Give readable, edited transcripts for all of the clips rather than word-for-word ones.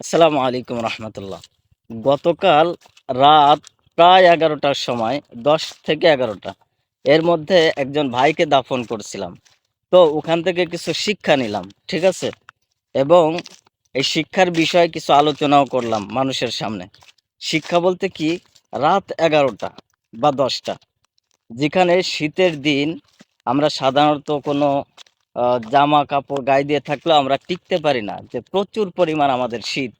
আসসালামু আলাইকুম রহমতুল্লাহ। গতকাল রাত প্রায় ১১টার সময় ১০ থেকে ১১টা এর মধ্যে একজন ভাইকে দাফন করছিলাম। তো ওখান থেকে কিছু শিক্ষা নিলাম, ঠিক আছে? এবং এই শিক্ষার বিষয়ে কিছু আলোচনাও করলাম মানুষের সামনে। শিক্ষা বলতে কি, রাত ১১টা বা ১০টা, যেখানে শীতের দিন আমরা সাধারণত কোনো জামা কাপড় গায়ে দিয়ে থাকলেও আমরা টিকতে পারি না, যে প্রচুর পরিমাণ আমাদের শীত।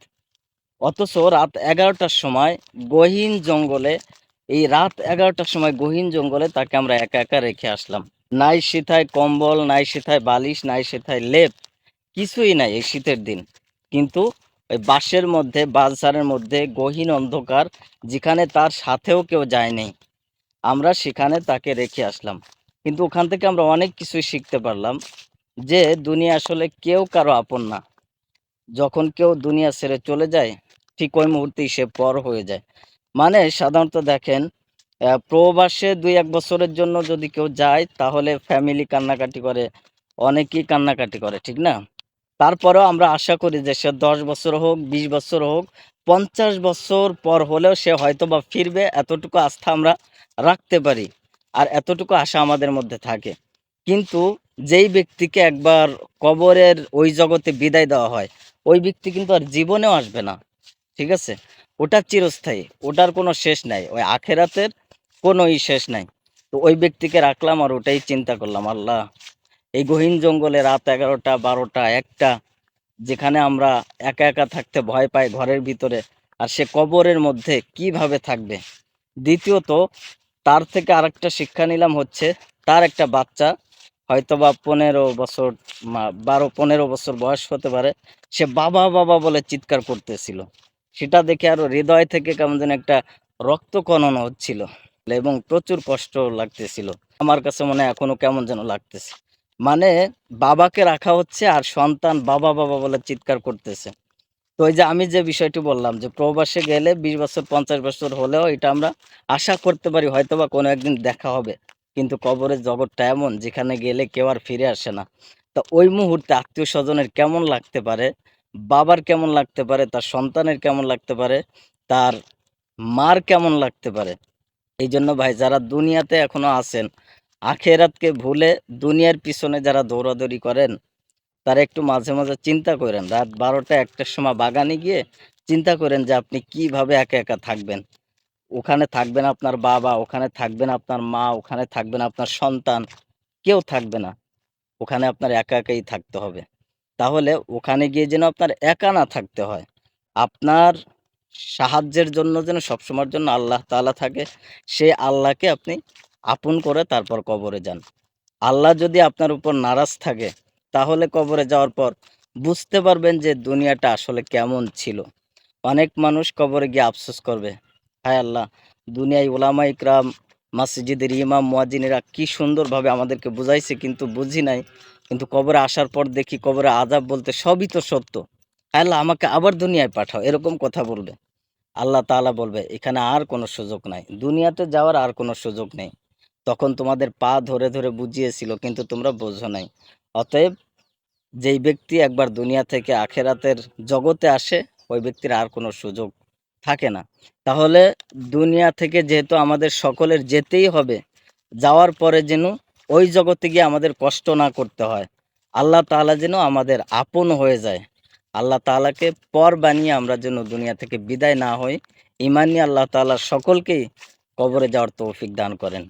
অথচ রাত ১১টার সময় গহীন জঙ্গলে, এই রাত ১১টার সময় গহীন জঙ্গলে তাকে আমরা একা, একা রেখে আসলাম। নাই সেথায় কম্বল, নাই সেথায় বালিশ, নাই সেথায় লেপ, কিছুই নাই এই শীতের দিন। কিন্তু ওই বাঁশের মধ্যে, বাঁশঝাড়ের মধ্যে গহীন অন্ধকার, যেখানে তার সাথেও কেউ যায় নাই। আমরা সেখানে তাকে রেখে আসলাম। কিন্তু ওখান থেকে আমরা অনেক কিছুই শিখতে পারলাম, যে দুনিয়া আসলে কেউ কারো আপন না। যখন কেউ দুনিয়া ছেড়ে চলে যায়, ঠিক ওই মুহূর্তেই সে পর হয়ে যায়। মানে সাধারণত দেখেন, প্রবাসে ২-১ বছরের জন্য যদি কেউ যায়, তাহলে ফ্যামিলি কান্নাকাটি করে, অনেকেই কান্নাকাটি করে, ঠিক না? তারপরেও আমরা আশা করি যে সে ১০ বছর হোক, ২০ বছর হোক, ৫০ বছর পর হলেও সে হয়তোবা ফিরবে, এতটুকু আস্থা আমরা রাখতে পারি। আর এতটুকু আশা আমাদের মধ্যে থাকে। কিন্তু যেই ব্যক্তিকে একবার কবরের ওই জগতে বিদায় দেওয়া হয়, ওই ব্যক্তি কিন্তু আর জীবনেও আসবে না। ঠিক আছে? ওটা চিরস্থায়ী। ওটার কোনো শেষ নাই। ওই আখেরাতের কোনো শেষ নাই। তো ওই ব্যক্তিকে রাখলাম আর ওটাই চিন্তা করলাম, আল্লাহ! এই গহীন জঙ্গলে রাত ১১টা, ১২টা, ১টা, যেখানে আমরা একা, একা থাকতে ভয় পাই ঘরের ভিতরে, আর সে কবরের মধ্যে কিভাবে থাকবে? দ্বিতীয়ত, তার থেকে আরেকটা শিক্ষা নিলাম হচ্ছে, তার একটা বাচ্চা হয়তোবা ১৫ বছর, ১২-১৫ বছর বয়স হতে পারে। সে বাবা, বাবা বলে চিৎকার করতেছিল। সেটা দেখে আরো হৃদয় থেকে কেমন যেন একটা রক্তকণন হচ্ছিল এবং প্রচুর কষ্ট লাগতেছিল। আমার কাছে মনে হয় এখনো কেমন যেন লাগতেছে। মানে বাবাকে রাখা হচ্ছে আর সন্তান বাবা, বাবা বলে চিৎকার করতেছে। তো ওই যে আমি যে বিষয়টি বললাম, যে প্রবাসে গেলে ২০ বছর ৫০ বছর হলেও এটা আমরা আশা করতে পারি হয়তোবা কোনো একদিন দেখা হবে। কিন্তু কবরের জগৎটা এমন, যেখানে গেলে কেউ আর ফিরে আসে না। তো ওই মুহূর্তে আত্মীয়স্বজনের কেমন লাগতে পারে, বাবার কেমন লাগতে পারে, তার সন্তানের কেমন লাগতে পারে, তার মার কেমন লাগতে পারে। এইজন্য ভাই, যারা দুনিয়াতে এখনো আছেন, আখিরাতকে ভুলে দুনিয়ার পিছনে যারা দৌড়াদৌড়ি করেন, তারা একটু মাঝে, মাঝে চিন্তা করেন। রাত ১২টা ১টার সময় বাগানে গিয়ে চিন্তা করেন যে আপনি কিভাবে একা, একা থাকবেন। ওখানে থাকবেন আপনার বাবা, ওখানে থাকবেন আপনার মা, ওখানে থাকবেন আপনার সন্তান। কেউ থাকবে না। ওখানে আপনার একা, একাই থাকতে হবে। তাহলে ওখানে গিয়ে যেন আপনার একা না থাকতে হয়। আপনার সাহায্যের জন্য যেন সবসময়ের জন্য আল্লাহ তাআলা থাকে। সেই আল্লাহকে আপনি আপন করে তারপর কবরে যান। আল্লাহ যদি আপনার উপর নারাজ থাকে, তাহলে কবরে যাওয়ার পর বুঝতে পারবেন যে দুনিয়াটা আসলে কেমন ছিল। অনেক মানুষ কবরে গিয়ে আফসোস করবে, হায় আল্লাহ! দুনিয়ায় উলামা ইকরাম, মসজিদের ইমাম, মুয়াজ্জিনেরা কি সুন্দরভাবে আমাদেরকে বুঝাইছে, কিন্তু বুঝি নাই। কিন্তু কবরে আসার পর দেখি কবরে আযাব বলতে সবই তো সত্য। হায় আল্লাহ! আমাকে আবার দুনিয়ায় পাঠাও, এরকম কথা বলবে। আল্লাহ তাআলা বলবে, এখানে আর কোনো সুযোগ নাই। দুনিয়াতে যাওয়ার আর কোনো সুযোগ নেই। তখন তোমাদের পা ধরে, ধরে বুঝিয়েছিল, কিন্তু তোমরা বোঝো নাই। অতএব যেই ব্যক্তি একবার দুনিয়া থেকে আখেরাতের জগতে আসে, ওই ব্যক্তির আর কোনো সুযোগ থাকে না। তাহলে দুনিয়া থেকে যেহেতু আমাদের সকলের যেতেই হবে, যাওয়ার পরে যেন ওই জগতে গিয়ে আমাদের কষ্ট না করতে হয়। আল্লাহ তাআলা যেন আমাদের আপন হয়ে যায়। আল্লাহ তাআলাকে পর বানিয়ে আমরা যেন দুনিয়া থেকে বিদায় না হই। ঈমান নিয়ে আল্লাহ তাআলা সকলকেই কবরে যাওয়ার তৌফিক দান করেন।